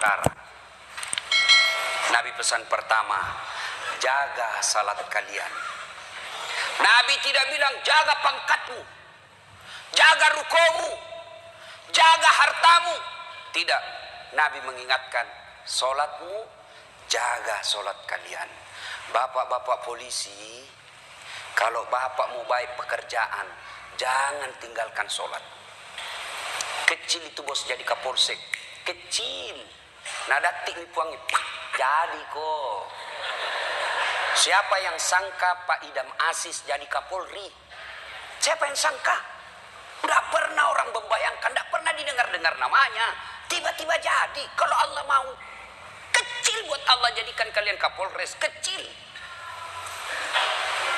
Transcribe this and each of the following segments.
perkara. Nabi pesan pertama, jaga salat kalian. Nabi tidak bilang jaga pangkatmu, jaga rukomu, jaga hartamu. Tidak. Nabi mengingatkan, salatmu, jaga salat kalian. Bapak-bapak polisi, kalau bapak mau baik pekerjaan, jangan tinggalkan salat. Kecil itu bos jadi kapolsek, kecil. Nah datik nih puangi, jadi kok. Siapa yang sangka Pak Idam Aziz jadi Kapolri? Siapa yang sangka? Tidak pernah orang membayangkan, tidak pernah didengar-dengar namanya. Tiba-tiba jadi, kalau Allah mau. Kecil buat Allah jadikan kalian Kapolres, kecil.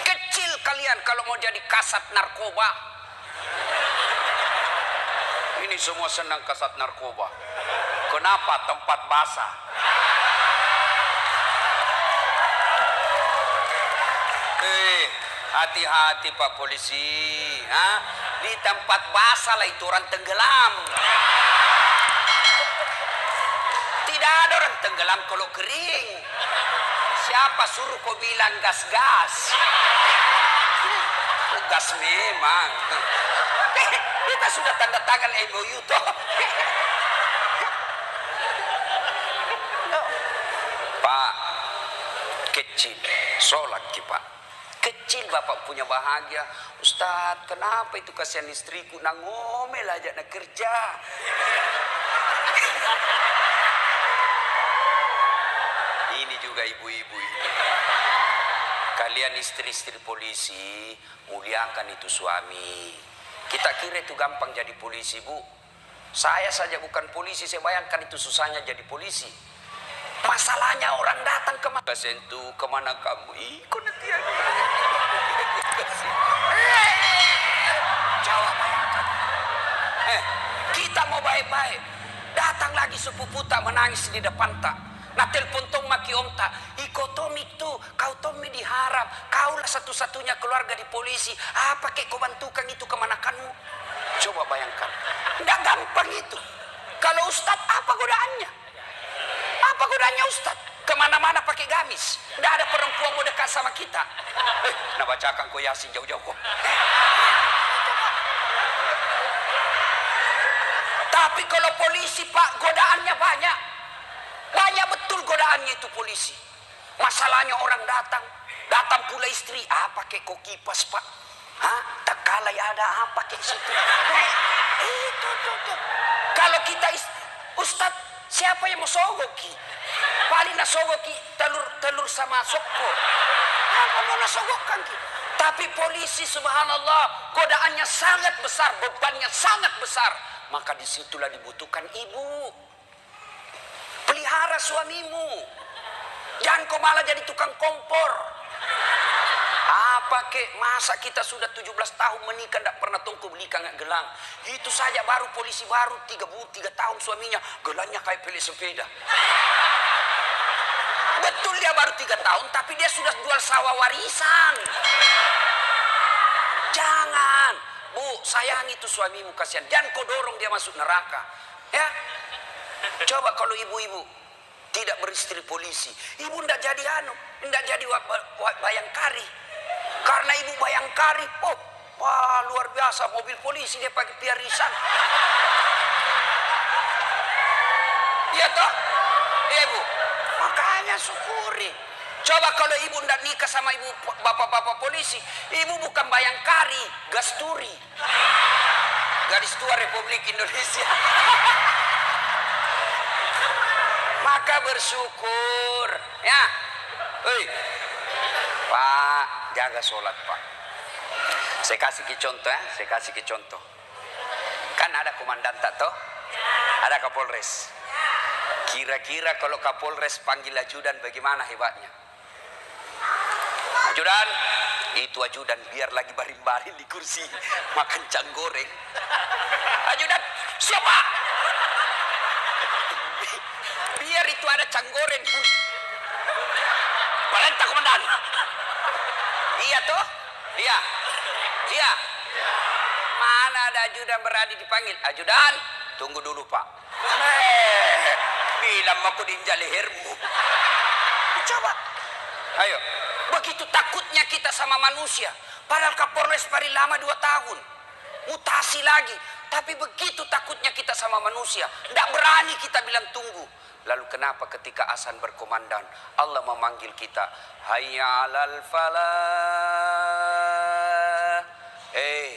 Kecil kalian kalau mau jadi kasat narkoba. Ini semua senang kasat narkoba. Kenapa? Tempat basah. Hati-hati Pak Polisi. Di tempat basah lah itu orang tenggelam. Tidak ada orang tenggelam kalau kering. Siapa suruh kau bilang gas-gas? Gas memang. Kita sudah tanda tangan MOU toh. Pak, kecil, sholat Pak. Kecil bapak punya bahagia. Ustadz, kenapa itu kasihan istriku nang ngomel aja nak kerja. Ini juga ibu-ibu ini. Kalian istri-istri polisi, muliakan itu suami. Kita kira itu gampang jadi polisi, Bu. Saya saja bukan polisi, saya bayangkan itu susahnya jadi polisi. Masalahnya orang datang ke mana? Sentuh, kemana kamu? Ikut nanti aja. Jawab bayangkan. Kita mau baik-baik. Datang lagi sepupu tak menangis di depan tak. Nah telepon tong maki om tak. Iko Tommy tu, kau Tommy diharap. Kaulah satu-satunya keluarga di polisi. Apa kek kau bantukan itu kemanakanmu? Coba bayangkan. Nggak gampang itu. Kalau Ustadz apa godaannya? Apa godaannya Ustadz? Kemana-mana pakai gamis. Nggak ada perempuan mau dekat sama kita. Nah bacakan kau Yasin jauh-jauh kok. Tapi kalau polisi Pak, godaannya banyak. Banyak betul godaannya itu polisi. Masalahnya orang datang. Datang pula istri. Pakai kok kipas Pak. Tak kalah ada apa kayak situ. Itu. Kalau kita Ustadz, siapa yang mau sogoki? Paling nasogoki telur sama soko. Apa mau nasogokkan ki? Tapi polisi subhanallah godaannya sangat besar, bebannya sangat besar. Maka disitulah dibutuhkan ibu. Pelihara suamimu. Jangan kau malah jadi tukang kompor. Apa kek, masa kita sudah 17 tahun menikah tidak pernah tongko beli nggak gelang. Itu saja baru polisi baru 3 tahun suaminya gelangnya kayak pilih sepeda. Betul dia baru 3 tahun tapi dia sudah jual sawah warisan. Jangan, Bu, sayangi itu suamimu kasihan. Jangan kau dorong dia masuk neraka. Ya, coba kalau ibu-ibu tidak beristri polisi, ibu tidak jadi tidak jadi bayangkari. Karena ibu bayangkari, wah luar biasa mobil polisi dia pakai piarisan. Iya toh? Iya Bu. Makanya syukuri. Coba kalau ibu tidak nikah sama ibu bapak-bapak polisi, ibu bukan bayangkari, gasturi. Garis Tua Republik Indonesia. Maka bersyukur, ya. Pak, jaga sholat Pak. Saya kasih contoh ya, saya kasih contoh. Kan ada komandan tak toh? Ada Kapolres. Kira-kira kalau Kapolres panggil ajudan bagaimana hebatnya? Ajudan, itu ajudan biar lagi baring-baring di kursi makan canggoreng. Ajudan, siapa? Biar itu ada canggoreng. Perintah komandan. Iya toh? Iya. Iya. Mana ada ajudan berani dipanggil? Ajudan, tunggu dulu Pak. Bila aku diinjak lehermu. Coba. Ayo. Begitu takutnya kita sama manusia. Padahal Kapolres paling lama 2 tahun. Mutasi lagi. Tapi begitu takutnya kita sama manusia. Tidak berani kita bilang tunggu. Lalu kenapa ketika azan berkumandang Allah memanggil kita, hayya 'alal falah.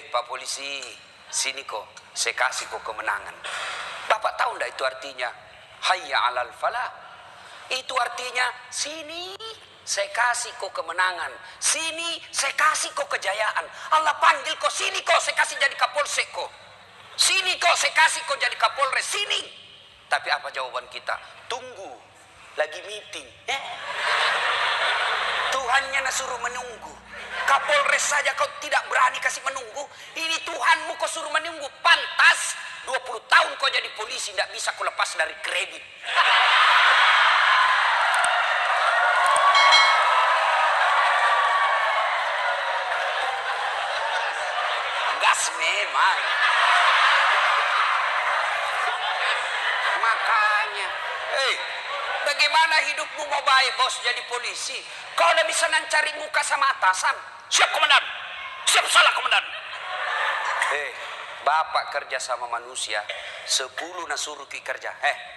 Pak polisi, sini kok, saya kasih kok kemenangan. Bapak tahu enggak itu artinya? Hayya 'alal falah. Itu artinya sini saya kasih kok kemenangan. Sini saya kasih kok kejayaan. Allah panggil kok, sini kok saya kasih jadi Kapolsek kok. Sini kok saya kasih kok jadi Kapolres, sini. Tapi apa jawaban kita? Tunggu, lagi meeting. Tuhannya suruh menunggu. Kapolres saja kau tidak berani kasih menunggu. Ini Tuhanmu kau suruh menunggu. Pantas 20 tahun kau jadi polisi, tidak bisa kau lepas dari kredit. Gas memang. Makanya, bagaimana hidupmu mau baik bos jadi polisi? Kau udah bisa nancari muka sama atasan. Siap komandan, siap salah komandan. Bapak kerja sama manusia, 10 nasuruh ki kerja.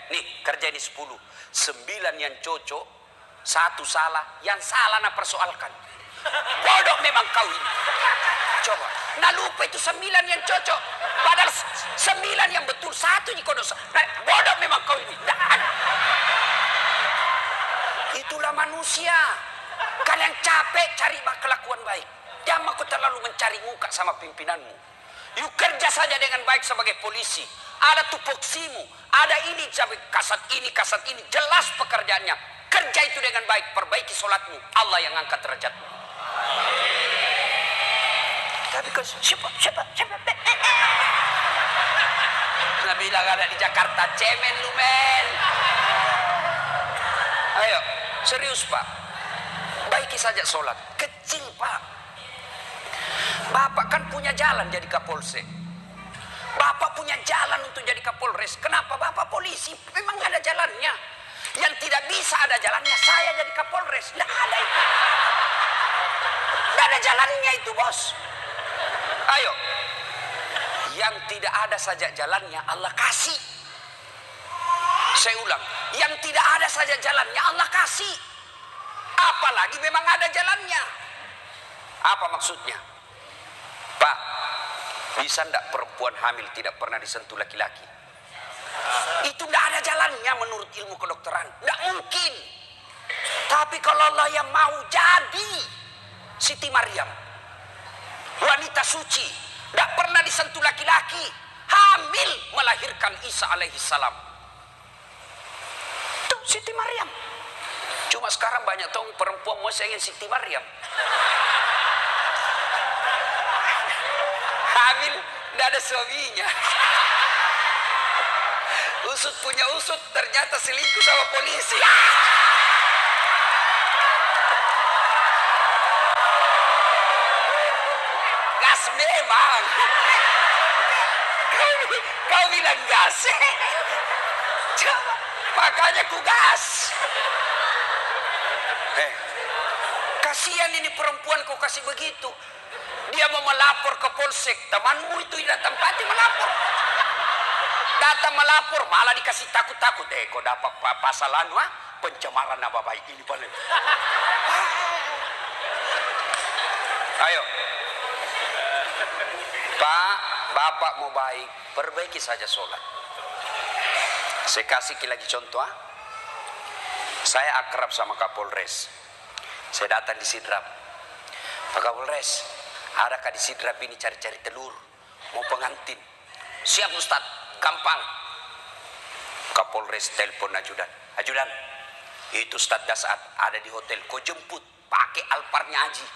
Nih kerja ini 10, 9 yang cocok, 1 salah, yang salah na persoalkan. Bodoh memang kau ini. Coba, nah lupa itu 9 yang cocok. Padahal 9 yang betul, 1 jika dosa. Nah, bodoh memang kau ini. Itulah manusia. Kalian capek cari kelakuan baik. Jangan kau terlalu mencari muka sama pimpinanmu. Yuk kerja saja dengan baik sebagai polisi. Ada tupoksimu, ada ini, kasat ini. Jelas pekerjaannya. Kerja itu dengan baik, perbaiki sholatmu. Allah yang angkat derajatmu. Tapi kau siapa? Nah bilang ada di Jakarta, cemen lu men. Ayo, serius Pak. Baiki saja sholat. Kecil Pak. Bapak kan punya jalan jadi Kapolsek. Bapak punya jalan untuk jadi Kapolres. Kenapa Bapak polisi? Memang ada jalannya. Yang tidak bisa ada jalannya, saya jadi Kapolres. Tidak ada itu. Tidak ada jalannya itu bos. Ayo. Yang tidak ada saja jalannya Allah kasih. Saya ulang. Yang tidak ada saja jalannya Allah kasih. Apalagi memang ada jalannya. Apa maksudnya? Pak, bisa enggak perempuan hamil tidak pernah disentuh laki-laki? Itu tidak ada jalannya menurut ilmu kedokteran. Tidak mungkin. Tapi kalau Allah yang mau jadi Siti Maryam, wanita suci, tidak pernah disentuh laki-laki, hamil melahirkan Isa alaihissalam. Itu Siti Maryam. Cuma sekarang banyak tahu perempuan mau ingin Siti Maryam. Hamil tidak ada suaminya. Usut punya usut, ternyata selingkuh sama polisi. Gas memang. Kau bilang gas. Coba, makanya ku gas. Kasihan ini perempuan kau kasih begitu. Dia mau melapor ke polsek. Temanmu itu tidak tempati melapor. Datang melapor malah dikasih takut-takut. Kau dapat pasal pencemaran nama baik ini paling. Ayo. Pak, Bapak mau baik, perbaiki saja sholat. Saya kasih lagi contoh. Saya akrab sama Kapolres. Saya datang di Sidrap. Pak Kapolres, adakah di Sidrap ini cari-cari telur? Mau pengantin? Siap Ustaz, gampang. Kapolres telepon ajudan. Ajudan, itu Ustaz Dasat ada di hotel. Kau jemput pakai Alparnya Haji.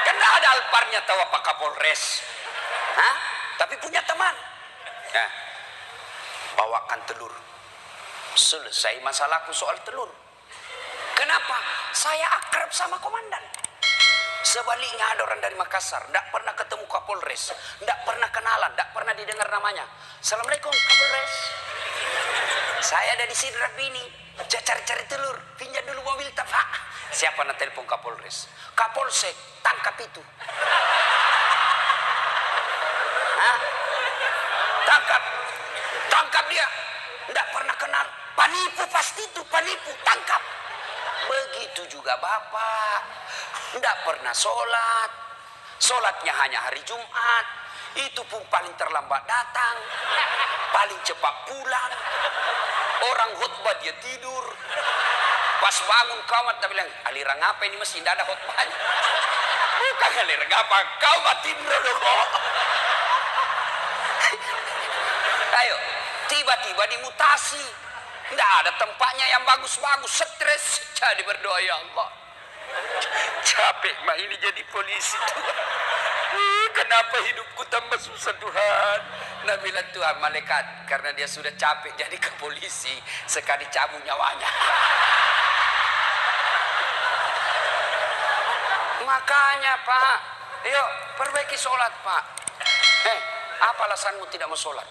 Karena ada Alparnya tahu Pak Kapolres. Tapi punya teman. Nah, bawakan telur. Selesai masalahku soal telur. Kenapa? Saya akrab sama komandan. Sebaliknya ada orang dari Makassar, tidak pernah ketemu Kapolres, tidak pernah kenalan, tidak pernah didengar namanya. Assalamualaikum Kapolres. Saya ada di Sidrap ini, cari-cari telur, pinjam dulu mobil Pak. Siapa nak telepon Kapolres? Kapolsek, tangkap itu. Hah? Tangkap dia. Tidak pernah kenal, penipu pasti itu, penipu, tangkap. Begitu juga Bapak, tidak pernah sholat, sholatnya hanya hari Jumat, itu pun paling terlambat datang, paling cepat pulang. Orang khutbah dia tidur, pas bangun kamat dia bilang, aliran apa ini masih tidak ada khutbahnya? Bukan aliran apa, kau mati dulu kok. Ayo, tiba-tiba dimutasi, tidak ada tempatnya yang bagus-bagus, stres. Jadi berdoa, ya Allah, capek mah ini jadi polisi Tuhan. Kenapa hidupku tambah susah Tuhan? Nah bilang Tuhan, malaikat, karena dia sudah capek jadi ke polisi, sekali cabut nyawanya. Makanya Pak, yuk perbaiki sholat Pak. Apa alasanmu tidak mau sholat?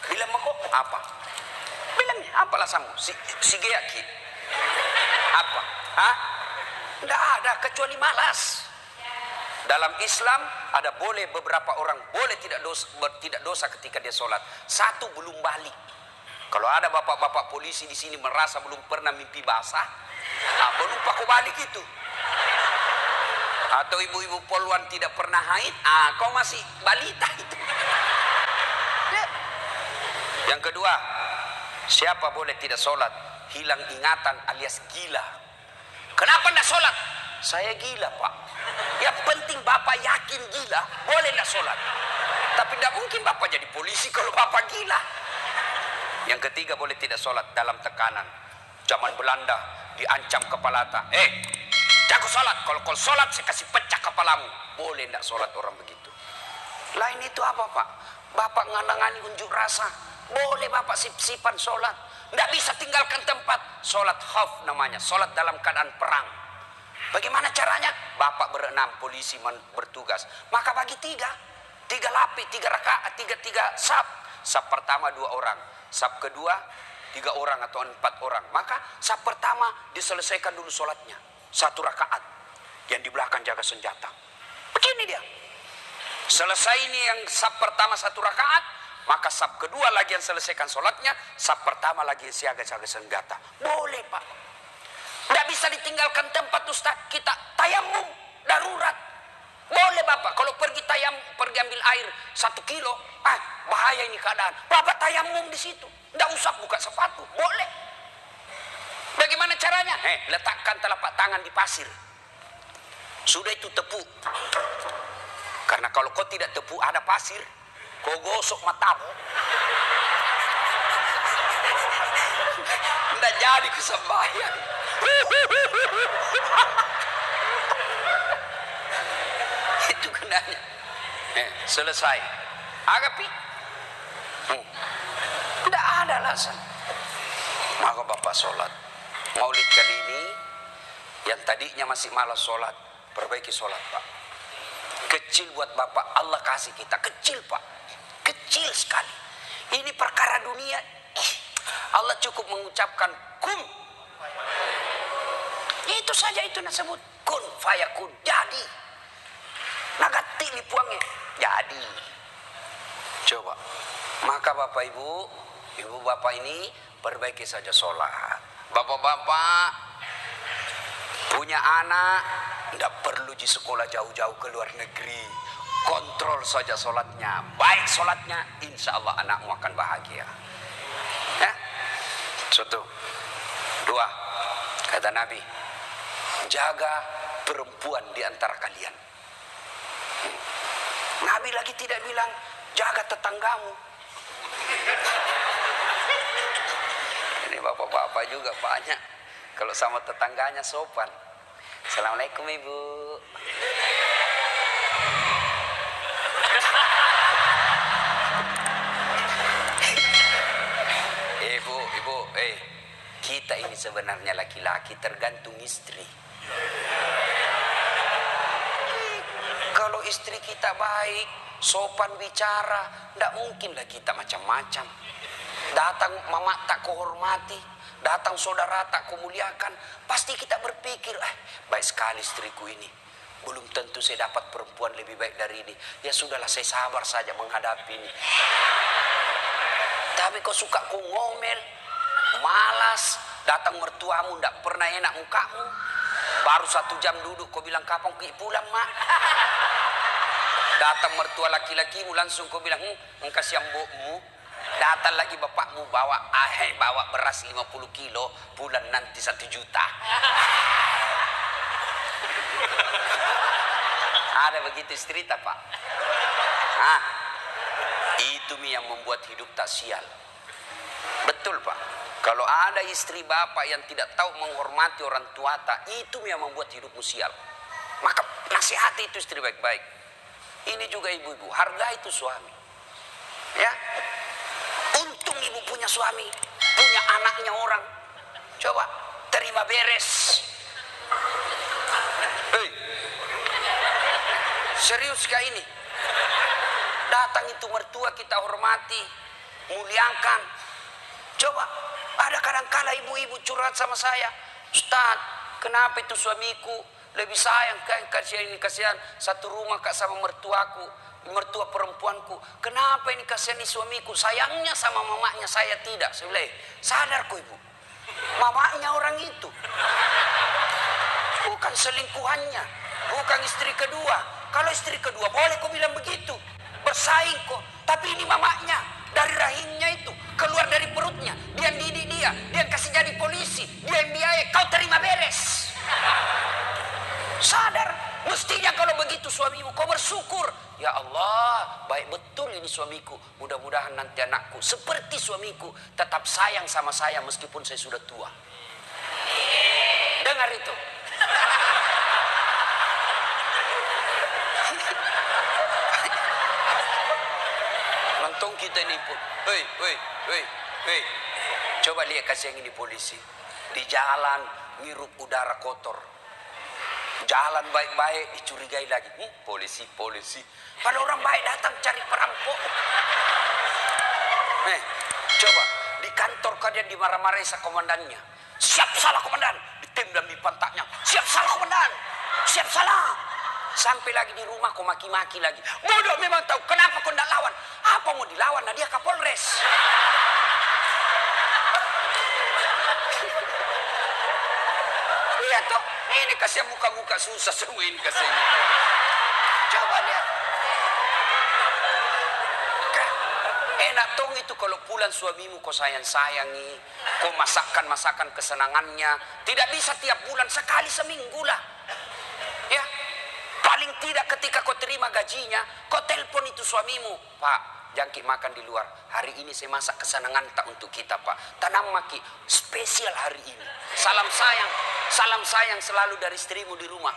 Bilang kok apa? Bilangnya apa alasanmu? Si Geaki. Apa? Hah? Tidak ada kecuali malas. Dalam Islam ada boleh beberapa orang boleh tidak dosa ketika dia sholat. Satu, belum balik. Kalau ada bapak-bapak polisi di sini merasa belum pernah mimpi basah, belum kau balik itu. Atau ibu-ibu poluan tidak pernah haid, kau masih balita itu. Yang kedua, siapa boleh tidak sholat? Hilang ingatan alias gila. Kenapa tidak sholat? Saya gila Pak. Yang penting Bapak yakin gila, boleh tidak sholat. Tapi tidak mungkin Bapak jadi polisi kalau Bapak gila. Yang ketiga, boleh tidak sholat dalam tekanan. Zaman Belanda diancam kepalata. Jago sholat, kalau kau sholat saya kasih pecah kepalamu. Boleh tidak sholat orang begitu. Lain itu apa Pak? Bapak nganangani unjuk rasa, boleh Bapak sip-sipan sholat. Tidak bisa tinggalkan tempat. Sholat khauf namanya, sholat dalam keadaan perang. Bagaimana caranya? Bapak berenam, polisi bertugas. Maka bagi tiga lapis, tiga rakaat, tiga sab. Sab pertama 2 orang, sab kedua 3 orang atau 4 orang. Maka sab pertama diselesaikan dulu sholatnya, 1 rakaat. Yang di belakang jaga senjata. Begini dia. Selesai ini yang sab pertama 1 rakaat, maka sab kedua lagi yang selesaikan sholatnya, sab pertama lagi siaga-siaga senjata. Boleh Pak. Tidak bisa ditinggalkan tempat Ustaz. Kita tayamum darurat. Boleh Bapak. Kalau pergi ambil air 1 kilo, bahaya ini keadaan. Bapak tayamum di situ. Tidak usah buka sepatu. Boleh. Bagaimana caranya? Letakkan telapak tangan di pasir. Sudah itu tepuk. Karena kalau kau tidak tepuk ada pasir, kau gosok matamu. Tidak jadi kesembahyang. Itu gunanya. Selesai. Agapi. Tidak ada alasan. Maka Bapak sholat. Maulid kali ini, yang tadinya masih malas sholat, perbaiki sholat Pak. Kecil buat Bapak, Allah kasih kita. Kecil Pak. Kecil sekali. Ini perkara dunia. Allah cukup mengucapkan kun. Itu saja itu disebut kun fayakun, jadi. Nagati lipuangnya jadi. Coba. Maka Bapak Ibu Bapak ini perbaiki saja sholat. Bapak-bapak punya anak, tidak perlu di sekolah jauh-jauh ke luar negeri. Kontrol saja sholatnya. Baik sholatnya, insya Allah anakmu akan bahagia. Ya? 1. 2. Kata Nabi, jaga perempuan di antara kalian. Nabi lagi tidak bilang jaga tetanggamu. Ini bapak-bapak juga banyak. Kalau sama tetangganya sopan. Assalamualaikum Ibu. Ibu, kita ini sebenarnya laki-laki tergantung istri. istri kita baik, sopan bicara, tidak mungkinlah kita macam-macam. Datang mama tak kuhormati, datang saudara tak kumuliakan, pasti kita berpikir, baik sekali istriku ini. Belum tentu saya dapat perempuan lebih baik dari ini. Ya sudahlah, saya sabar saja menghadapi ini. Tapi kau suka kau ngomel, malas, datang mertuamu tidak pernah enak mukamu. Baru 1 jam duduk kau bilang kapan pulang mak. Datang mertua laki-lakimu langsung kau bilang engkau siang bokmu. Datang lagi bapakmu bawa beras 50 kilo, bulan nanti 1 juta. Ada begitu istri tak pak? Itu yang membuat hidup tak sial. Betul pak. Kalau ada istri bapak yang tidak tahu menghormati orang tua tak, itu yang membuat hidupmu sial. Maka nasihati itu istri baik-baik. Ini juga ibu-ibu, hargai itu suami. Ya, untung ibu punya suami, punya anaknya orang. Coba terima beres. Hei, serius kah ini? Datang itu mertua kita hormati, muliakan. Coba, ada kadang-kala ibu-ibu curhat sama saya, Ustaz, kenapa itu suamiku lebih sayang kasihan satu rumah kak sama mertua perempuanku. Kenapa ini kasihan suamiku, sayangnya sama mamanya saya tidak. Saya bilang, sadar kok ibu, mamanya orang itu, bukan selingkuhannya, bukan istri kedua. Kalau istri kedua boleh kau bilang begitu, bersaing kok. Tapi ini mamanya, dari rahimnya itu, keluar dari perutnya, dia didik dia kasih jadi polisi, dia yang biaya, kau terima beres. Sadar, mestinya kalau begitu suamimu, kau bersyukur. Ya Allah, baik betul ini suamiku. Mudah-mudahan nanti anakku seperti suamiku, tetap sayang sama saya meskipun saya sudah tua. Dengar itu. Untung kita ini pun. Hei. Coba lihat kasih yang ini polisi. Di jalan ngirup udara kotor. Jalan baik-baik dicurigai lagi. Polisi. Kalau orang baik datang cari perampok. Coba di kantor kalian dimarah-marahi sa komandannya. Siap salah komandan. Ditendang di pantatnya. Siap salah komandan. Siap salah. Sampai lagi di rumah kau maki-maki lagi. Bodoh memang tahu kenapa kau tidak lawan. Apa mau dilawan? Nah dia Kapolres. Lihat toh, ini kasih muka-muka susah semua ini kasihnya. Coba lihat. Enak tong itu kalau pulang suamimu kau sayang-sayangi, kau masakan kesenangannya. Tidak bisa tiap bulan, sekali seminggu lah. Ya, paling tidak ketika kau terima gajinya, kau telepon itu suamimu, Pak, jangkit makan di luar. Hari ini saya masak kesenangan tak untuk kita, Pak. Tanam maki spesial hari ini. Salam sayang selalu dari istrimu di rumah.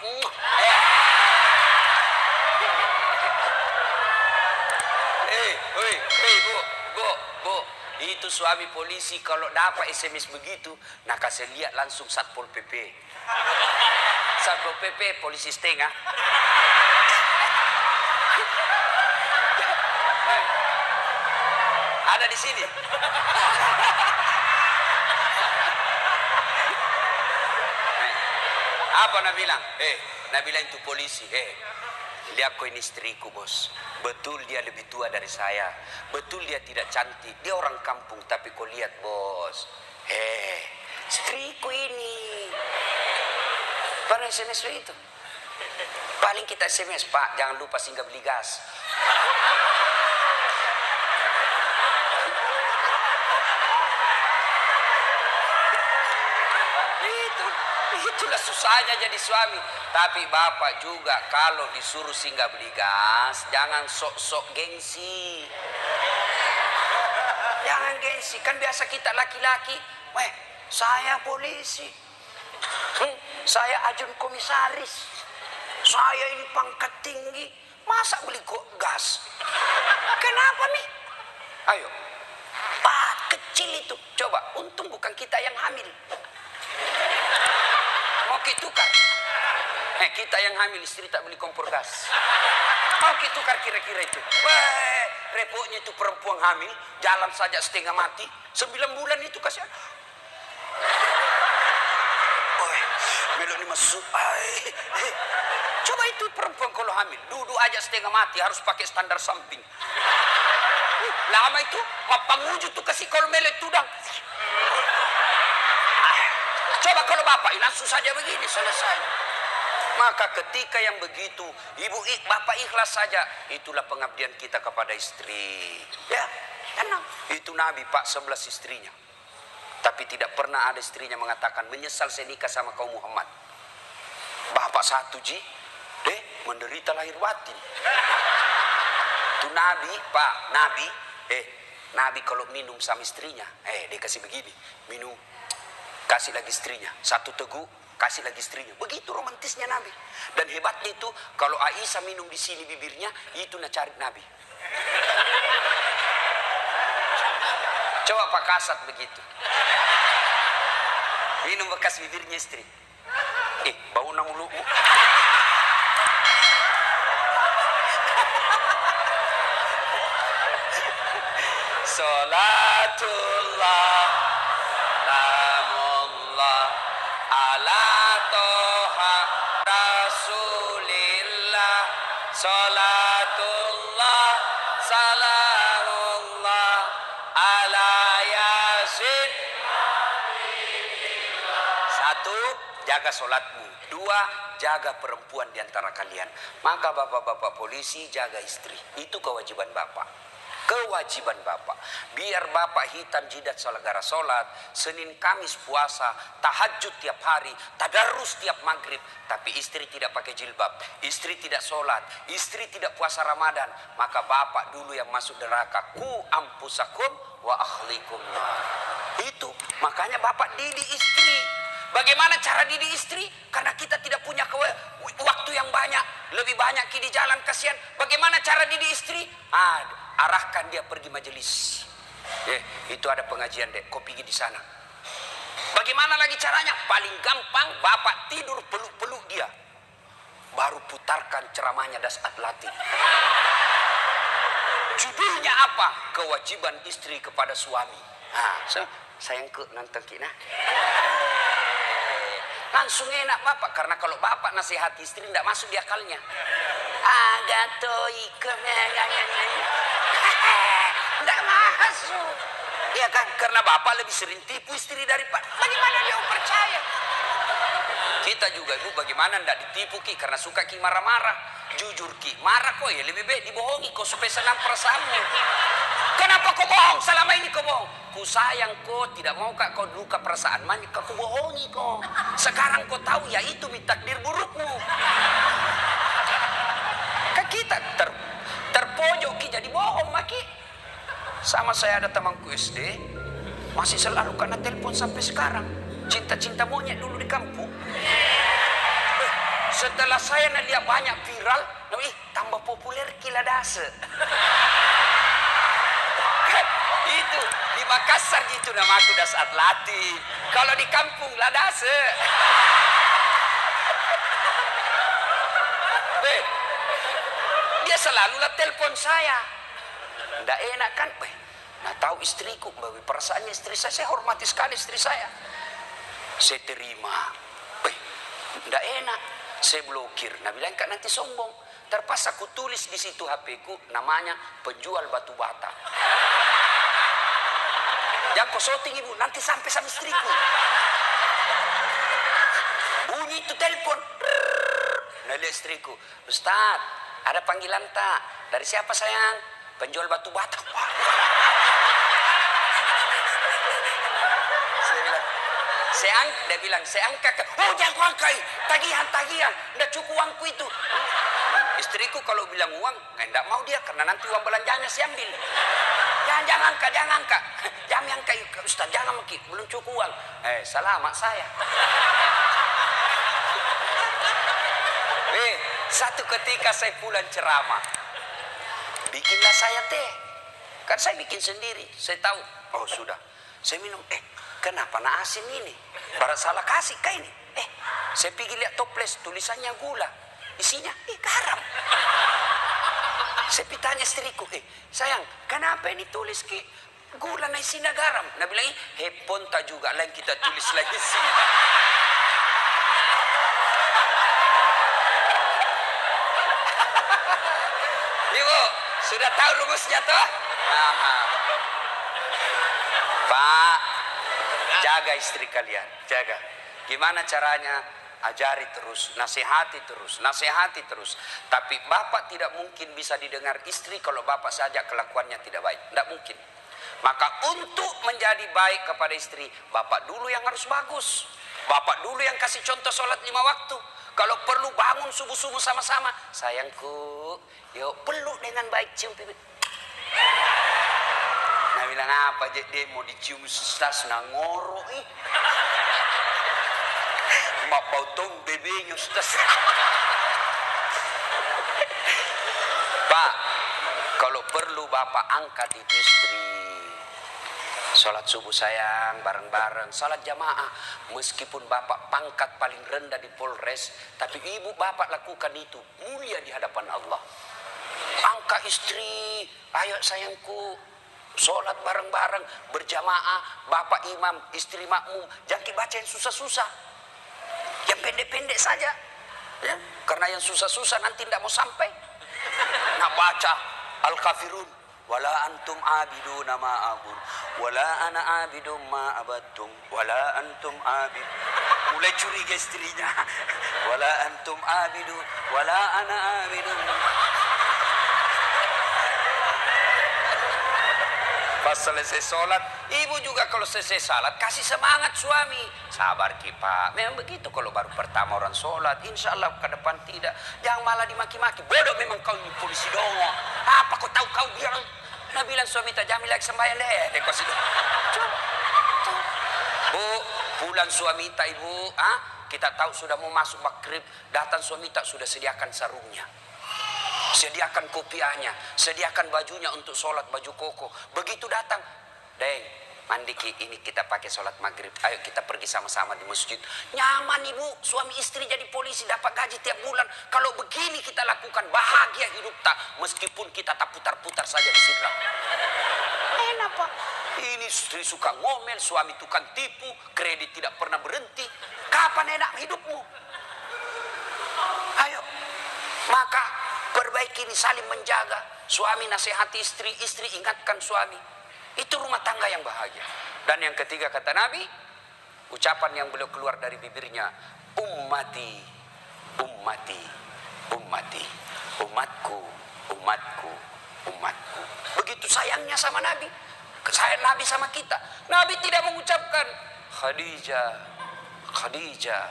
Bu, itu suami polisi kalau dapat SMS begitu, nah kasih lihat langsung Satpol PP. Satpol PP polisi setengah. Ada di sini. Apa Nabila? Nabila itu polisi. Lihat kau ini istriku bos. Betul dia lebih tua dari saya. Betul dia tidak cantik. Dia orang kampung tapi kau lihat bos. Istriku ini. Pernah SMS itu? Paling kita SMS, Pak, jangan lupa singgah beli gas. Itulah susahnya jadi suami. Tapi bapak juga kalau disuruh singgah beli gas, jangan sok-sok gengsi. Jangan gengsi. Kan biasa kita laki-laki, saya polisi, saya ajun komisaris, saya ini pangkat tinggi, masa beli kok gas? Kenapa nih? Ayo, Pak, kecil itu. Coba, untung bukan kita yang hamil. Mau gitu kan? Kita yang hamil, istri tak beli kompor gas. Mau kita tukar kira-kira itu. Wah, repotnya itu perempuan hamil, jalan saja setengah mati. 9 bulan itu kasihan. Melok ni masuk. Coba itu perempuan kalau hamil, duduk aja setengah mati, harus pakai standar samping. Lama itu, mapanguju tuh kasih kalau melek tudang. Coba kalau bapak, langsung saja begini, selesai. Maka ketika yang begitu, bapak ikhlas saja, itulah pengabdian kita kepada istri. Ya, tenang. Itu Nabi Pak 11 istrinya. Tapi tidak pernah ada istrinya mengatakan menyesal saya nikah sama kau Muhammad. Bapak satu menderita lahir batin. Itu Nabi, Pak, Nabi kalau minum sama istrinya, dia kasih begini, minum, kasih lagi istrinya, satu teguk, kasih lagi istrinya. Begitu romantisnya Nabi. Dan hebatnya itu, kalau Aisyah minum di sini bibirnya, itu nak cari Nabi. Coba Pak Kasat begitu. Minum bekas bibirnya istri. Bau na mulutmu. Salatullah, salamullah, ala toha rasulillah. Salatullah, salamullah, ala yasin. Satu, jaga sholatmu. Dua, jaga perempuan di antara kalian. Maka bapak-bapak polisi jaga istri. Itu kewajiban bapak. Kewajiban bapak. Biar bapak hitam jidat gara sholat, Senin Kamis puasa, tahajud tiap hari, tadarus tiap maghrib. Tapi istri tidak pakai jilbab, istri tidak sholat, istri tidak puasa Ramadan. Maka bapak dulu yang masuk neraka. Ku ampusakum wa ahlikum. Itu makanya bapak didik istri. Bagaimana cara didik istri? Karena kita tidak punya waktu yang banyak. Lebih banyak di jalan, kasihan. Bagaimana cara didik istri? Arahkan dia pergi majelis. Itu ada pengajian dek, kau pergi di sana. Bagaimana lagi caranya? Paling gampang, bapak tidur peluk-peluk dia. Baru putarkan ceramahnya Dasat Latif. Judulnya apa? Kewajiban istri kepada suami. Sayang ke nonton kita. Langsung enak bapak, karena kalau bapak nasihat istri tidak masuk di akalnya. Tidak masuk. Ya kan, karena bapak lebih sering tipu istri daripada. Bagaimana dia percaya? Kita juga ibu, bagaimana tidak ditipu ki, karena suka ki marah-marah. Jujur ki, marah kok ya lebih baik dibohongi kau supaya senang perasaanmu. Kenapa kau bohong? Selama ini kau bohong. Ku sayang kau, tidak mau kak kau luka perasaan. Maka kau bohongi kau. Sekarang kau tahu ya itu takdir burukmu. Kita terpojok ki jadi bohong maki. Sama saya ada temanku SD, masih selalu kena telepon sampai sekarang. Cinta-cinta monyet dulu di kampung. Setelah saya lihat banyak viral, tambah populer kiladase. Itu di Makassar gitu nama aku Dasat Latif. Kalau di kampung Ladase. Dia selalu lah telepon saya. Nggak enak kan? Nah tahu istriku, perasaannya istri saya hormati sekali istri saya. Saya terima. Nggak enak. Saya blokir. Nah bilang kan nanti sombong. Terpaksa aku tulis di situ HP-ku namanya penjual batu bata. Yang kau shooting ibu, nanti sampai sama istriku. Bunyi itu telepon. Nah lihat istriku, Ustaz, ada panggilan tak? Dari siapa sayang? Penjual batu bata. Dia bilang, saya angkat. Oh jangan kau angkat, tagihan. Nggak cukup uangku itu. Istriku kalau bilang uang, nggak mau dia, karena nanti uang belanjanya saya ambil. Jangan angkat. Jangan angkat, Ustaz, jangan mungkin, belum cukup uang. Selamat saya. Satu ketika saya pulang ceramah, bikinlah saya teh. Kan saya bikin sendiri. Saya tahu, oh sudah. Saya minum, kenapa nak asin ini? Baru salah kasih kah ini? Saya pergi lihat toples, tulisannya gula. Isinya, garam. Saya tanya istriku, sayang, kenapa ini tulis gula na isinya garam? Nah bilang, hepon tak juga, lain kita tulis lagi sih. Ibu, sudah tahu rumusnya toh? Pak, jaga istri kalian, jaga. Gimana caranya? Ajari terus, nasihati terus. Tapi bapak tidak mungkin bisa didengar istri kalau bapak saja kelakuannya tidak baik. Tidak mungkin. Maka untuk menjadi baik kepada istri, bapak dulu yang harus bagus. Bapak dulu yang kasih contoh sholat 5 waktu. Kalau perlu bangun subuh-subuh sama-sama. Sayangku, yuk peluk dengan baik, cium pipi. Nah bilang apa, dia mau dicium stas ngoro mak bau tong bebenya stas. Pak, kalau perlu bapak angkat itu istri. Sholat subuh sayang, bareng-bareng. Sholat jamaah. Meskipun bapak pangkat paling rendah di Polres, tapi ibu bapak lakukan itu. Mulia di hadapan Allah. Angkat istri. Ayo sayangku. Sholat bareng-bareng. Berjamaah. Bapak imam, istri makmum. Jangan baca yang susah-susah. Yang pendek-pendek saja. Ya? Karena yang susah-susah nanti tidak mau sampai. Nak baca Al-Kafirun. Wala antum abiduna ma abud. Wala ana abidum ma abadtum. Wala antum abid. Mulai curiga istrinya. Wala antum abidu. Wala ana abidum. Pas selesai sholat, ibu juga kalau selesai sholat kasih semangat suami. Sabar Pak, memang begitu kalau baru pertama orang sholat. Insya Allah ke depan tidak. Jangan malah dimaki-maki. Bodoh memang kau ini polisi dongo. Apa kau tahu kau bilang? Nah bilang suami tak jamin lagi sembahyang deh. Kau situ. Bu, pulang suami tak ibu. Kita tahu sudah mau masuk maghrib. Datang suami tak sudah sediakan sarungnya. Sediakan kopiahnya, sediakan bajunya untuk sholat, baju koko. Begitu datang, Deng, mandi ini kita pakai sholat maghrib. Ayo kita pergi sama-sama di masjid. Nyaman ibu, suami istri jadi polisi, dapat gaji tiap bulan. Kalau begini kita lakukan, bahagia hidup tak. Meskipun kita tak putar-putar saja di sidrap. Enak Pak. Ini istri suka ngomel, suami tukang tipu, kredit tidak pernah berhenti. Kapan enak hidupmu? Ayo, maka perbaiki ini, saling menjaga. Suami nasihati istri, istri ingatkan suami. Itu rumah tangga yang bahagia. Dan yang ketiga kata Nabi, ucapan yang beliau keluar dari bibirnya, ummati, ummati, ummati, umatku, umatku, umatku. Begitu sayangnya sama Nabi. Sayang Nabi sama kita. Nabi tidak mengucapkan Khadijah, Khadijah,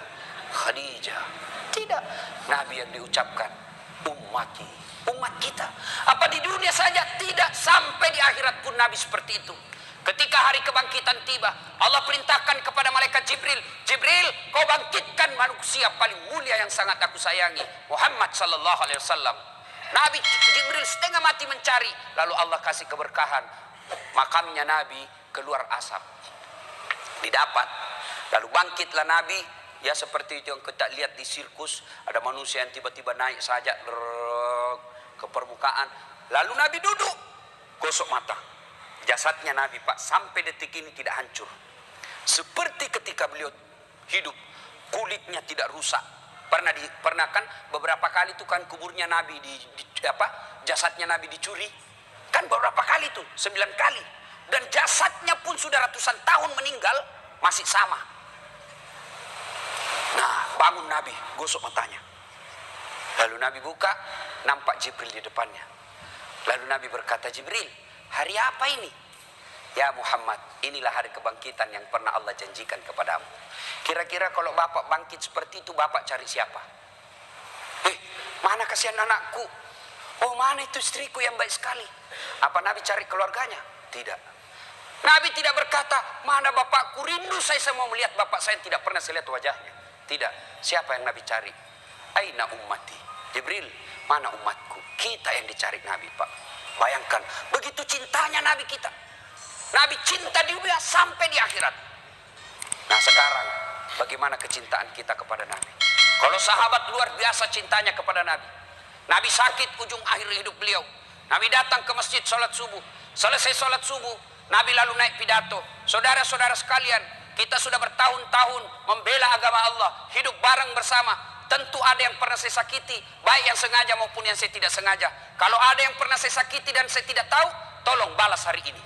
Khadijah. Tidak. Nabi yang diucapkan ummati, umat kita. Apa di dunia saja tidak, sampai di akhirat pun Nabi seperti itu. Ketika hari kebangkitan tiba, Allah perintahkan kepada malaikat Jibril, Jibril, kau bangkitkan manusia paling mulia yang sangat aku sayangi, Muhammad sallallahu alaihi wasallam. Nabi Jibril setengah mati mencari, lalu Allah kasih keberkahan. Makamnya Nabi keluar asap. Didapat. Lalu bangkitlah Nabi. Ya seperti itu yang kita lihat di sirkus, ada manusia yang tiba-tiba naik saja ke permukaan. Lalu Nabi duduk, gosok mata. Jasadnya Nabi Pak sampai detik ini tidak hancur. Seperti ketika beliau hidup, kulitnya tidak rusak. Pernah kan beberapa kali itu kan kuburnya Nabi jasadnya Nabi dicuri. Kan beberapa kali itu, 9 kali. Dan jasadnya pun sudah ratusan tahun meninggal, masih sama. Nah, bangun Nabi, gosok matanya. Lalu Nabi buka, nampak Jibril di depannya. Lalu Nabi berkata, Jibril, hari apa ini? Ya Muhammad, inilah hari kebangkitan yang pernah Allah janjikan kepadamu. Kira-kira kalau bapak bangkit seperti itu, bapak cari siapa? Mana kasihan anakku? Oh, mana itu istriku yang baik sekali? Apa Nabi cari keluarganya? Tidak. Nabi tidak berkata, mana bapakku, rindu saya mau melihat bapak saya, tidak pernah saya lihat wajahnya. Tidak. Siapa yang Nabi cari? Aina ummati. Jibril, mana umatku? Kita yang dicari Nabi Pak. Bayangkan, begitu cintanya Nabi kita. Nabi cinta di dunia sampai di akhirat. Nah sekarang, bagaimana kecintaan kita kepada Nabi. Kalau sahabat luar biasa cintanya kepada Nabi. Nabi sakit ujung akhir hidup beliau. Nabi datang ke masjid sholat subuh. Selesai sholat subuh, Nabi lalu naik pidato. Saudara-saudara sekalian, kita sudah bertahun-tahun membela agama Allah, hidup bareng bersama. Tentu ada yang pernah saya sakiti, baik yang sengaja maupun yang saya tidak sengaja. Kalau ada yang pernah saya sakiti dan saya tidak tahu, tolong balas hari ini.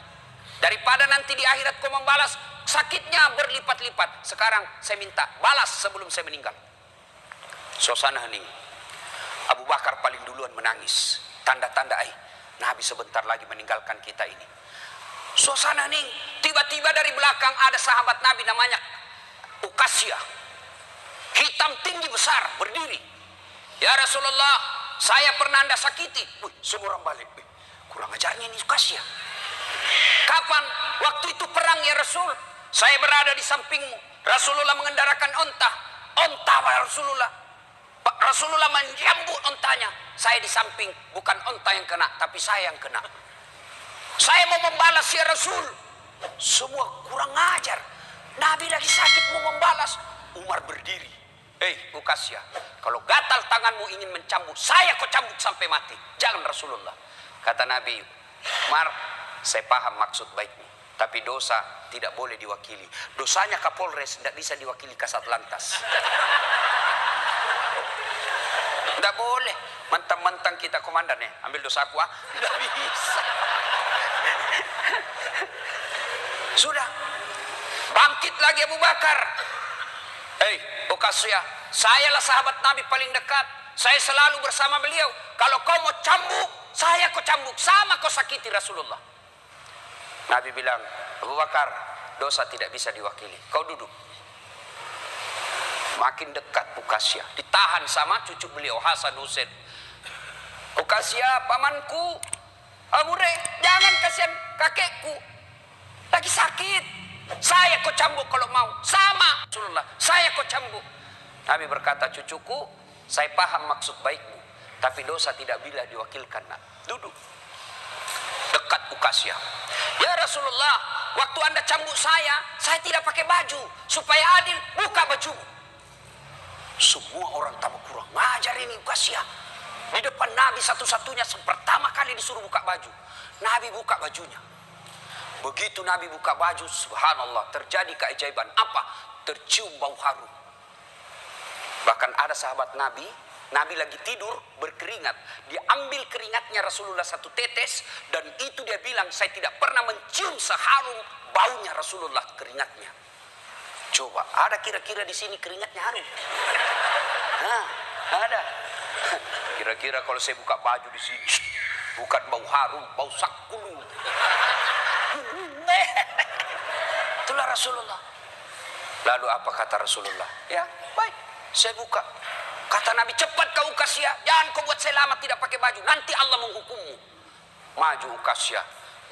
Daripada nanti di akhirat kau membalas, sakitnya berlipat-lipat. Sekarang saya minta balas sebelum saya meninggal. Suasana hening. Abu Bakar paling duluan menangis. Tanda-tanda Nabi sebentar lagi meninggalkan kita ini. Suasana hening. Tiba-tiba dari belakang ada sahabat Nabi namanya Uqasyah. Hitam tinggi besar berdiri. Ya Rasulullah, saya pernah Anda sakiti. Semua orang balik. Kurang ajarnya ini Uqasyah. Kapan? Waktu itu perang ya Rasul. Saya berada di sampingmu. Rasulullah mengendarakan onta. Onta Rasulullah. Rasulullah menjambut ontanya. Saya di samping, bukan onta yang kena, tapi saya yang kena. Saya mau membalas ya Rasul. Semua kurang ajar. Nabi lagi sakit mau membalas. Umar berdiri. Uqasyah, kalau gatal tanganmu ingin mencambuk, saya kau cambuk sampai mati. Jangan Rasulullah. Kata Nabi, Umar, saya paham maksud baikmu, tapi dosa tidak boleh diwakili. Dosanya Kapolres tidak bisa diwakili Kasat Lantas. Tidak boleh. Mentang-mentang kita komandan ambil dosaku tidak bisa. Sudah. Bangkit lagi Abu Bakar. Uqasyah, sayalah sahabat Nabi paling dekat. Saya selalu bersama beliau. Kalau kau mau cambuk, saya kau cambuk. Sama kau sakiti Rasulullah. Nabi bilang, Abu Bakar, dosa tidak bisa diwakili. Kau duduk. Makin dekat Uqasyah. Ditahan sama cucu beliau, Hasan Husain. Uqasyah, pamanku. Amure, jangan kasihan kakekku. Lagi sakit. Saya kau cambuk kalau mau. Sama Rasulullah, saya kau cambuk. Nabi berkata, cucuku, saya paham maksud baikmu, tapi dosa tidak bila diwakilkan. Duduk. Dekat Uqasyah. Ya Rasulullah, waktu Anda cambuk saya tidak pakai baju. Supaya adil, buka bajumu. Semua orang tambah kurang ngajar ini Uqasyah. Di depan Nabi satu-satunya pertama kali disuruh buka baju. Nabi buka bajunya. Begitu Nabi buka baju, subhanallah, terjadi keajaiban. Apa? Tercium bau harum. Bahkan ada sahabat Nabi, Nabi lagi tidur berkeringat. Diambil keringatnya Rasulullah satu tetes, dan itu dia bilang, saya tidak pernah mencium seharum baunya Rasulullah keringatnya. Coba, ada kira-kira di sini keringatnya harum? Ada. Kira-kira kalau saya buka baju di sini, bukan bau harum, bau sakulu. Itulah Rasulullah. Lalu apa kata Rasulullah? Ya, baik, saya buka. Kata Nabi, cepat kau Uqasyah, jangan kau buat saya lama tidak pakai baju, nanti Allah menghukummu. Maju Uqasyah,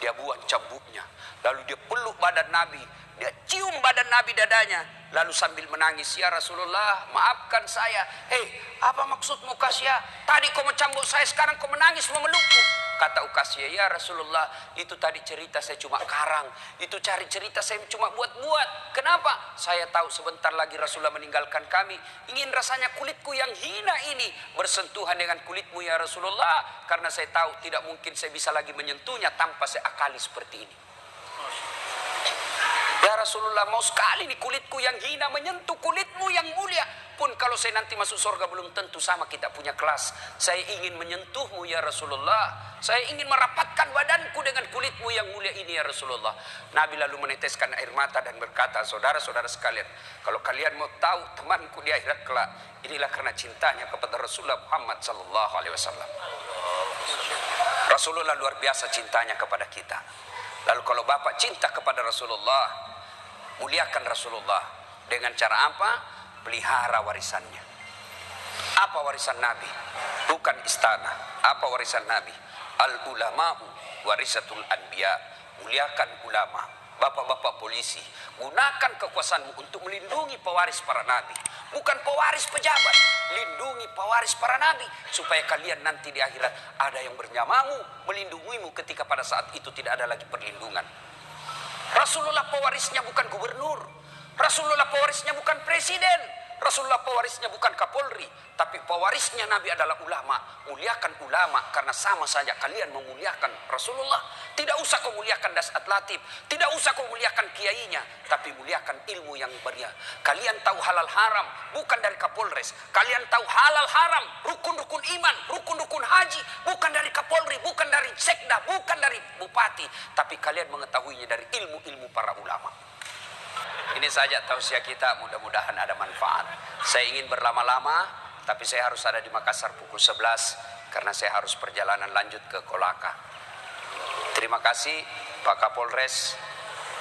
dia buang cambuknya, lalu dia peluk badan Nabi, dia cium badan Nabi dadanya, lalu sambil menangis, ya Rasulullah, maafkan saya. Apa maksudmu Uqasyah? Tadi kau mencambuk saya, sekarang kau menangis memelukku. Kata Uqasyah, ya Rasulullah, itu tadi cerita saya cuma karang, itu cari cerita saya cuma buat-buat. Kenapa? Saya tahu sebentar lagi Rasulullah meninggalkan kami. Ingin rasanya kulitku yang hina ini bersentuhan dengan kulitmu ya Rasulullah, karena saya tahu tidak mungkin saya bisa lagi menyentuhnya tanpa saya akali seperti ini. Ya Rasulullah, mau sekali nih kulitku yang hina menyentuh kulitmu yang mulia. Pun kalau saya nanti masuk surga belum tentu sama kita punya kelas. Saya ingin menyentuhmu ya Rasulullah. Saya ingin merapatkan badanku dengan kulitmu yang mulia ini ya Rasulullah. Nabi lalu meneteskan air mata dan berkata, saudara-saudara sekalian, kalau kalian mau tahu temanku di akhirat kelak, inilah karena cintanya kepada Rasulullah Muhammad sallallahu alaihi wasallam. Rasulullah luar biasa cintanya kepada kita. Lalu kalau Bapak cinta kepada Rasulullah, muliakan Rasulullah. Dengan cara apa? Pelihara warisannya. Apa warisan Nabi? Bukan istana. Apa warisan Nabi? Al-ulama'u warisatul anbiya. Muliakan ulama. Bapak-bapak polisi, gunakan kekuasaanmu untuk melindungi pewaris para nabi. Bukan pewaris pejabat. Lindungi pewaris para nabi. Supaya kalian nanti di akhirat ada yang bernyamamu, melindungimu ketika pada saat itu tidak ada lagi perlindungan. Rasulullah pewarisnya bukan gubernur. Rasulullah pewarisnya bukan presiden. Rasulullah pewarisnya bukan Kapolri, tapi pewarisnya Nabi adalah ulama. Muliakan ulama karena sama saja kalian memuliakan Rasulullah. Tidak usah kau muliakan Dasat Latif, tidak usah kau muliakan kiainya, tapi muliakan ilmu yang beria. Kalian tahu halal haram bukan dari Kapolres. Kalian tahu halal haram, rukun-rukun iman, rukun-rukun haji bukan dari Kapolri, bukan dari sekda, bukan dari bupati, tapi kalian mengetahuinya dari ilmu-ilmu para ulama. Ini saja tausiah kita, mudah-mudahan ada manfaat. Saya ingin berlama-lama, tapi saya harus ada di Makassar pukul 11 karena saya harus perjalanan lanjut ke Kolaka. Terima kasih Pak Kapolres.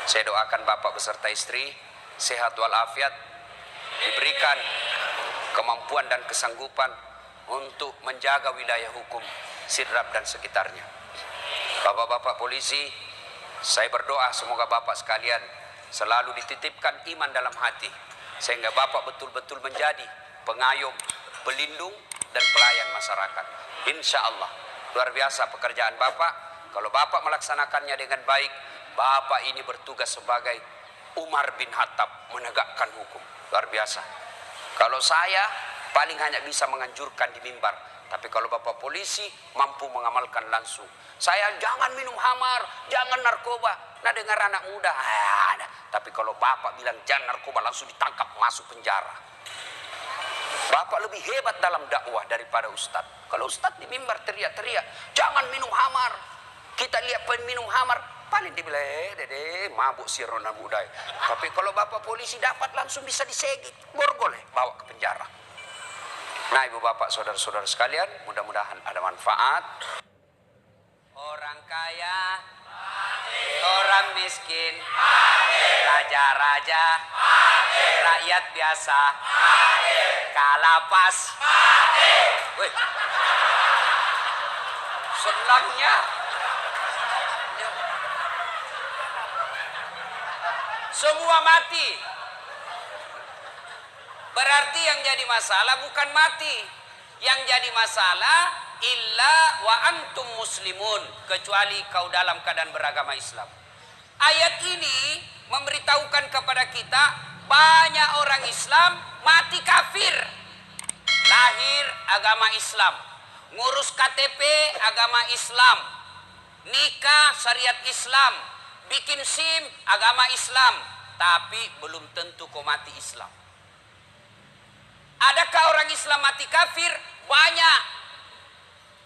Saya doakan Bapak beserta istri sehat walafiat, diberikan kemampuan dan kesanggupan untuk menjaga wilayah hukum Sidrap dan sekitarnya. Bapak-bapak polisi, saya berdoa semoga Bapak sekalian selalu dititipkan iman dalam hati, sehingga Bapak betul-betul menjadi pengayom, pelindung, dan pelayan masyarakat. Insya Allah, luar biasa pekerjaan Bapak. Kalau Bapak melaksanakannya dengan baik, Bapak ini bertugas sebagai Umar bin Khattab, menegakkan hukum. Luar biasa. Kalau saya paling hanya bisa menganjurkan di mimbar, tapi kalau Bapak polisi mampu mengamalkan langsung. Saya jangan minum khamar, jangan narkoba. Nah dengar anak muda, tapi kalau Bapak bilang jangan narkoba langsung ditangkap masuk penjara. Bapak lebih hebat dalam dakwah daripada ustadz. Kalau ustadz di mimbar teriak-teriak, jangan minum khamar. Kita lihat peminum khamar, paling dibilang, dede, mabuk si Rona Budai. Tapi kalau Bapak polisi dapat langsung bisa disegit, borgol, bawa ke penjara. Nah ibu bapak saudara-saudara sekalian, mudah-mudahan ada manfaat. Orang kaya, orang miskin, raja-raja, rakyat biasa, kalapas. Wih, senangnya. Semua mati. Berarti yang jadi masalah bukan mati. Yang jadi masalah illa wa antum muslimun, kecuali kau dalam keadaan beragama Islam. Ayat ini memberitahukan kepada kita banyak orang Islam mati kafir. Lahir agama Islam, ngurus KTP agama Islam, nikah syariat Islam, bikin SIM agama Islam, tapi belum tentu kau mati Islam. Adakah orang Islam mati kafir? Banyak.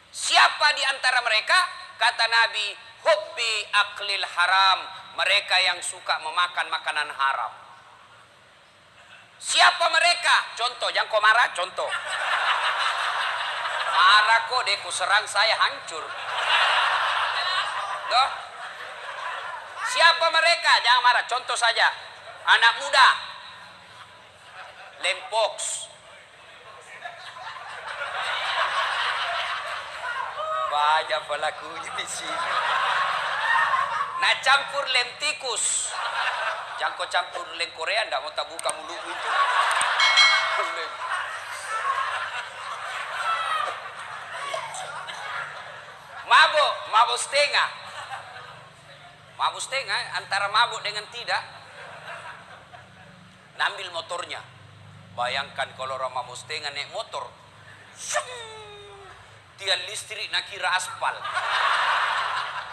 Siapa di antara mereka? Kata Nabi, hubbi aklil haram, mereka yang suka memakan makanan haram. Siapa mereka? Contoh, jangan kau marah, contoh. Marah kok deh, ku serang saya hancur. Doh. Siapa mereka? Jangan marah, contoh saja. Anak muda, lempox. Banyak pelakunya di sini. Nah campur lem tikus. Jangan kau campur lem Korea, ndak mau tak buka mulut itu. Lem. Mabuk, mabuk setengah. Mabuk setengah antara mabuk dengan tidak. Nambil motornya. Bayangkan kalau orang mabuk setengah naik motor. Tiang listrik nak kira aspal.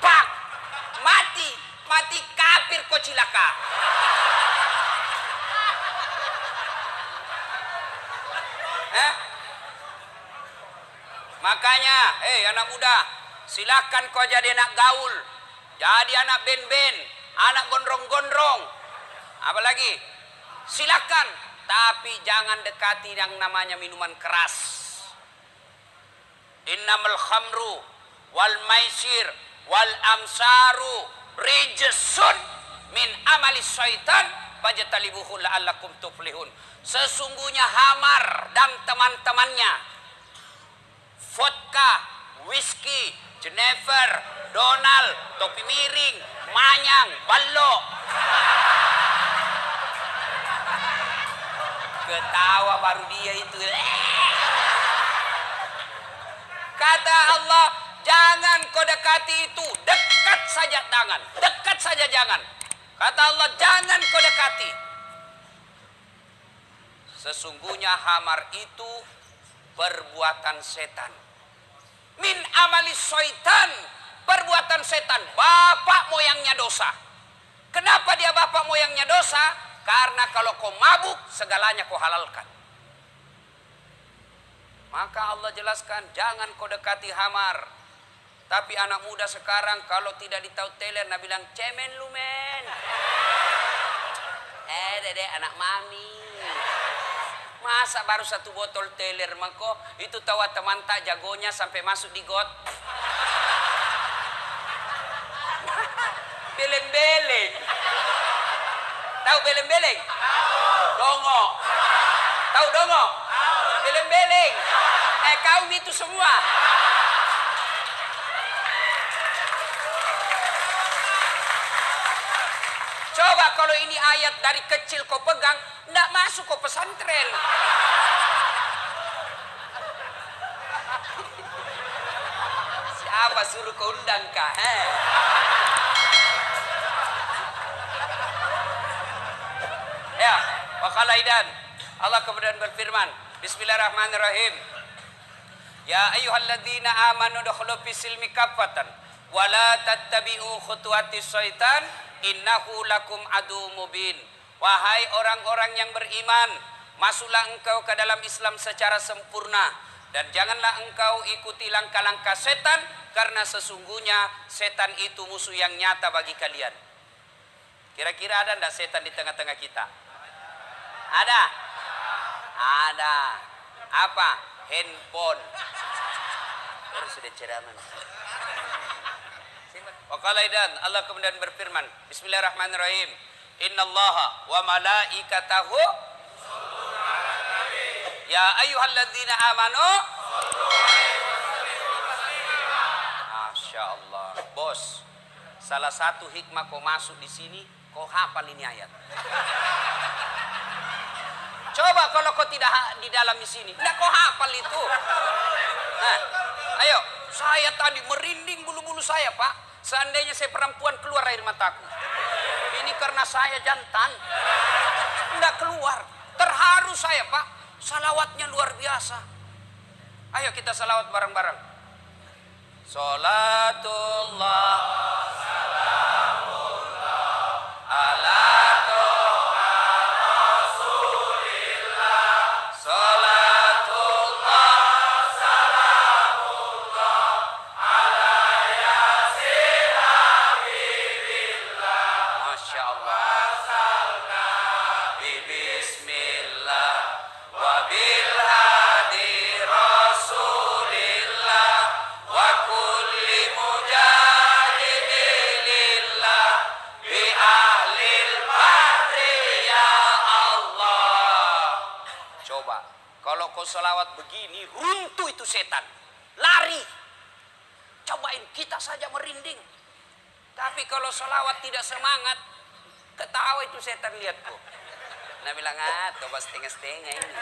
Pak, mati, mati kafir kau cilaka. Makanya, anak muda, silakan kau jadi anak gaul, jadi anak ben-ben, anak gondrong-gondrong, apalagi, silakan, tapi jangan dekati yang namanya minuman keras. Innamal khamru wal maisir wal amsaru rijsun min amali syaitan fajtalibuhu la'allakum tuflihun. Sesungguhnya hamar dan teman-temannya, vodka, whisky, Jenever, Donald, topi miring, manyang, ballo. Ketawa baru dia itu. Kata Allah, jangan kau dekati itu, dekat saja jangan, dekat saja jangan. Kata Allah, jangan kau dekati. Sesungguhnya hamar itu perbuatan setan. Min amalis syaitan, perbuatan setan. Bapak moyangnya dosa. Kenapa dia bapak moyangnya dosa? Karena kalau kau mabuk, segalanya kau halalkan. Maka Allah jelaskan, jangan kau dekati hamar. Tapi anak muda sekarang kalau tidak ditahu teler, nah bilang, cemen lu men. Dede anak mami. Masa baru satu botol teler mako, itu tawa teman tak jagonya sampai masuk di got. Beleng-beleng. Tahu beleng-beleng? Dongo. Tahu dongo? Beleng-beleng. Kaum itu semua. Coba kalau ini ayat dari kecil kau pegang, ndak masuk kau pesantren. Siapa suruh kau undang kah? Ya, wakalaidan. Allah kemudian berfirman, Bismillahirrahmanirrahim. Ya ayyuhalladzina amanu dukhulu fis-silmi kaffatan wa la tattabi'u khutuwatis syaitan innahu lakum adu mubin. Wahai orang-orang yang beriman, masuklah engkau ke dalam Islam secara sempurna dan janganlah engkau ikuti langkah-langkah setan, karena sesungguhnya setan itu musuh yang nyata bagi kalian. Kira-kira ada enggak setan di tengah-tengah kita? Ada? Ada. Apa? Handphone. Baru sudah ceramah. Wakalaidan, Allah kemudian berfirman, Bismillahirrahmanirrahim. Innallaha wa malaikatahu ya ayyuhalladzina amanu. Masya Allah. Bos, salah satu hikmah kau masuk di sini, kau hafal ini ayat. Coba kalau kau tidak di dalam di sini, tidak kau hafal itu. Nah, ayo, saya tadi merinding bulu-bulu saya, Pak. Seandainya saya perempuan, keluar air mataku. Ini karena saya jantan. Tidak keluar. Terharu saya, Pak. Salawatnya luar biasa. Ayo kita salawat bareng-bareng. Salatullah, salamullah, ala selawat begini, runtuh itu setan, lari. Cobain, kita saja merinding. Tapi kalau selawat tidak semangat, ketawa itu setan, lihat kok. Nah bilang, coba setengah-setengah ini.